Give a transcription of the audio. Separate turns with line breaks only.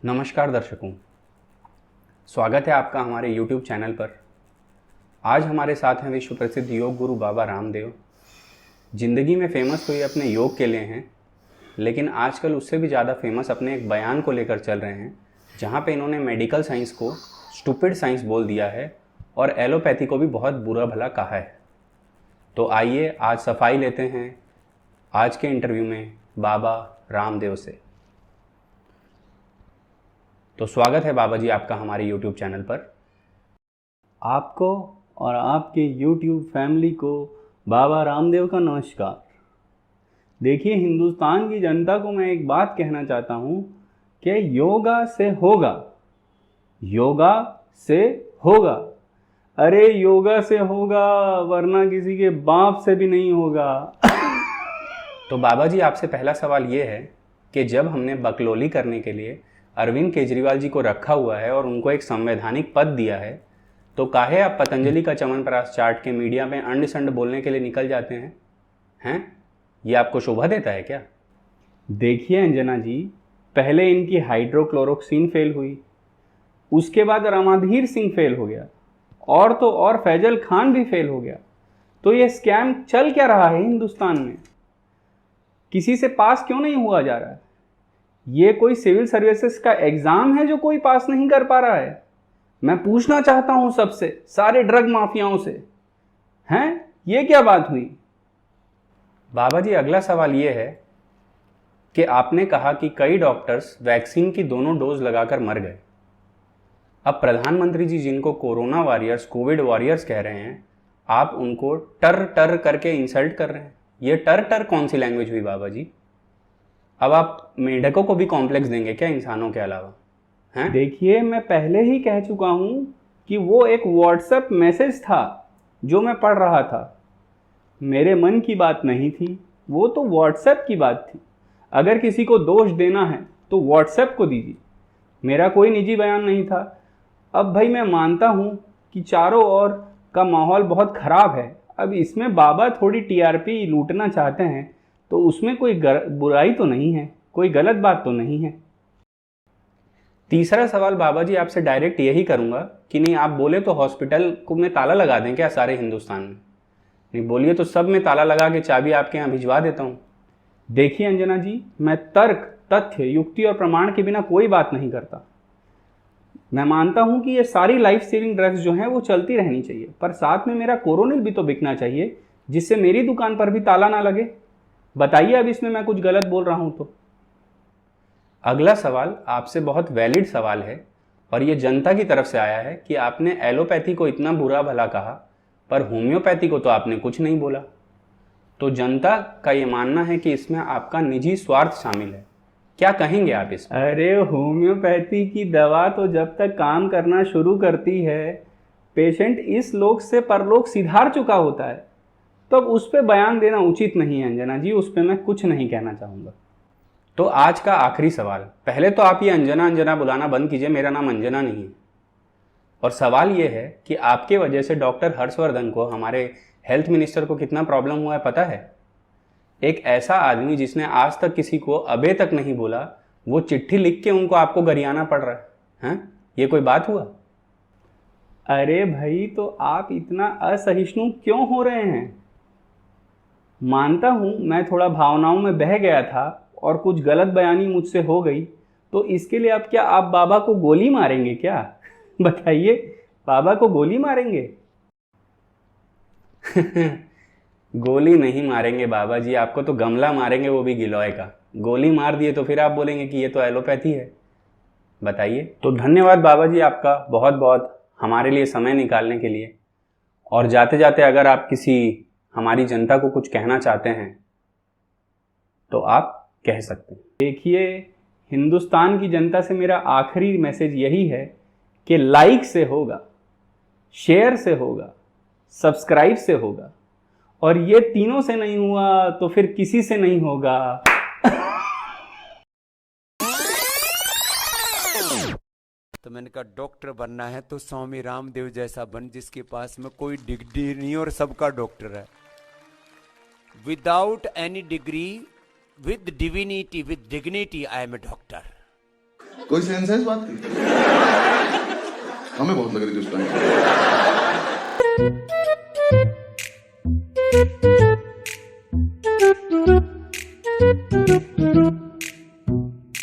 नमस्कार दर्शकों, स्वागत है आपका हमारे YouTube चैनल पर। आज हमारे साथ हैं विश्व प्रसिद्ध योग गुरु बाबा रामदेव। ज़िंदगी में फ़ेमस तो ये अपने योग के लिए हैं, लेकिन आजकल उससे भी ज़्यादा फेमस अपने एक बयान को लेकर चल रहे हैं, जहाँ पे इन्होंने मेडिकल साइंस को स्टूपिड साइंस बोल दिया है और एलोपैथी को भी बहुत बुरा भला कहा है। तो आइए आज सफाई लेते हैं आज के इंटरव्यू में बाबा रामदेव से। तो स्वागत है बाबा जी आपका हमारे YouTube चैनल पर।
आपको और आपके YouTube फैमिली को बाबा रामदेव का नमस्कार। देखिए, हिंदुस्तान की जनता को मैं एक बात कहना चाहता हूँ कि योगा से होगा, योगा से होगा। अरे योगा से होगा, वरना किसी के बाप से भी नहीं होगा।
तो बाबा जी आपसे पहला सवाल ये है कि जब हमने बकलोली करने के लिए अरविंद केजरीवाल जी को रखा हुआ है और उनको एक संवैधानिक पद दिया है, तो काहे आप पतंजलि का च्यवनप्राश चाट के मीडिया में अंड संड बोलने के लिए निकल जाते हैं? ये आपको शोभा देता है क्या?
देखिए अंजना जी, पहले इनकी हाइड्रोक्लोरोक्सीन फेल हुई, उसके बाद रामाधीर सिंह फेल हो गया, और तो और फैजल खान भी फेल हो गया। तो ये स्कैम चल क्या रहा है हिंदुस्तान में? किसी से पास क्यों नहीं हुआ जा रहा है? ये कोई सिविल सर्विसेज का एग्जाम है जो कोई पास नहीं कर पा रहा है? मैं पूछना चाहता हूं सबसे, सारे ड्रग माफियाओं से, हैं ये क्या बात हुई?
बाबा जी अगला सवाल ये है कि आपने कहा कि कई डॉक्टर्स वैक्सीन की दोनों डोज लगाकर मर गए। अब प्रधानमंत्री जी जिनको कोरोना वॉरियर्स, कोविड वॉरियर्स कह रहे हैं, आप उनको टर टर करके इंसल्ट कर रहे हैं। ये टर टर कौन सी लैंग्वेज हुई बाबा जी? अब आप मेंढकों को भी कॉम्प्लेक्स देंगे क्या इंसानों के अलावा? हैं?
देखिए, मैं पहले ही कह चुका हूं कि वो एक व्हाट्सएप मैसेज था जो मैं पढ़ रहा था। मेरे मन की बात नहीं थी, वो तो व्हाट्सएप की बात थी। अगर किसी को दोष देना है तो व्हाट्सएप को दीजिए, मेरा कोई निजी बयान नहीं था। अब भाई मैं मानता हूं कि चारों ओर का माहौल बहुत ख़राब है। अब इसमें बाबा थोड़ी टीआरपी लूटना चाहते हैं तो उसमें कोई बुराई तो नहीं है, कोई गलत बात तो नहीं है।
तीसरा सवाल बाबा जी आपसे डायरेक्ट यही करूंगा कि नहीं आप बोले तो हॉस्पिटल को में ताला लगा दें क्या सारे हिंदुस्तान में? नहीं बोलिए तो सब में ताला लगा के चाबी आपके यहाँ भिजवा देता हूँ।
देखिए अंजना जी, मैं तर्क, तथ्य, युक्ति और प्रमाण के बिना कोई बात नहीं करता। मैं मानता हूं कि ये सारी लाइफ सेविंग ड्रग्स जो हैं वो चलती रहनी चाहिए, पर साथ में मेरा कोरोनिल भी तो बिकना चाहिए, जिससे मेरी दुकान पर भी ताला ना लगे। बताइए अब इसमें मैं कुछ गलत बोल रहा हूं तो?
अगला सवाल आपसे बहुत वैलिड सवाल है और ये जनता की तरफ से आया है कि आपने एलोपैथी को इतना बुरा भला कहा, पर होम्योपैथी को तो आपने कुछ नहीं बोला। तो जनता का ये मानना है कि इसमें आपका निजी स्वार्थ शामिल है। क्या कहेंगे आप इस?
अरे होम्योपैथी की दवा तो जब तक काम करना शुरू करती है, पेशेंट इस लोक से परलोक सिधार चुका होता है, तो अब उस पर बयान देना उचित नहीं है अंजना जी। उस पर मैं कुछ नहीं कहना चाहूँगा।
तो आज का आखिरी सवाल, पहले तो आप ये अंजना अंजना बुलाना बंद कीजिए, मेरा नाम अंजना नहीं है। और सवाल ये है कि आपके वजह से डॉक्टर हर्षवर्धन को, हमारे हेल्थ मिनिस्टर को कितना प्रॉब्लम हुआ है पता है? एक ऐसा आदमी जिसने आज तक किसी को अबे तक नहीं बोला, वो चिट्ठी लिख के उनको आपको गरियाना पड़ रहा है। हैं? ये कोई बात हुआ?
अरे भाई, तो आप इतना असहिष्णु क्यों हो रहे हैं? मानता हूं मैं थोड़ा भावनाओं में बह गया था और कुछ गलत बयानी मुझसे हो गई, तो इसके लिए अब क्या आप बाबा को गोली मारेंगे क्या? बताइए, बाबा को गोली मारेंगे?
गोली नहीं मारेंगे बाबा जी, आपको तो गमला मारेंगे, वो भी गिलोय का। गोली मार दिए तो फिर आप बोलेंगे कि ये तो एलोपैथी है। बताइए। तो धन्यवाद बाबा जी आपका बहुत बहुत हमारे लिए समय निकालने के लिए। और जाते जाते अगर आप किसी हमारी जनता को कुछ कहना चाहते हैं तो आप कह सकते हैं।
देखिए, हिंदुस्तान की जनता से मेरा आखिरी मैसेज यही है कि लाइक से होगा, शेयर से होगा, सब्सक्राइब से होगा, और ये तीनों से नहीं हुआ तो फिर किसी से नहीं होगा।
तो मैंने कहा डॉक्टर बनना है तो स्वामी रामदेव जैसा बन, जिसके पास में कोई डिग्री नहीं और सबका डॉक्टर है। Without any degree, with divinity, with dignity, I am a doctor.
कोई सेंस है इस बात की? हमें बहुत लग रही थी उस टाइम।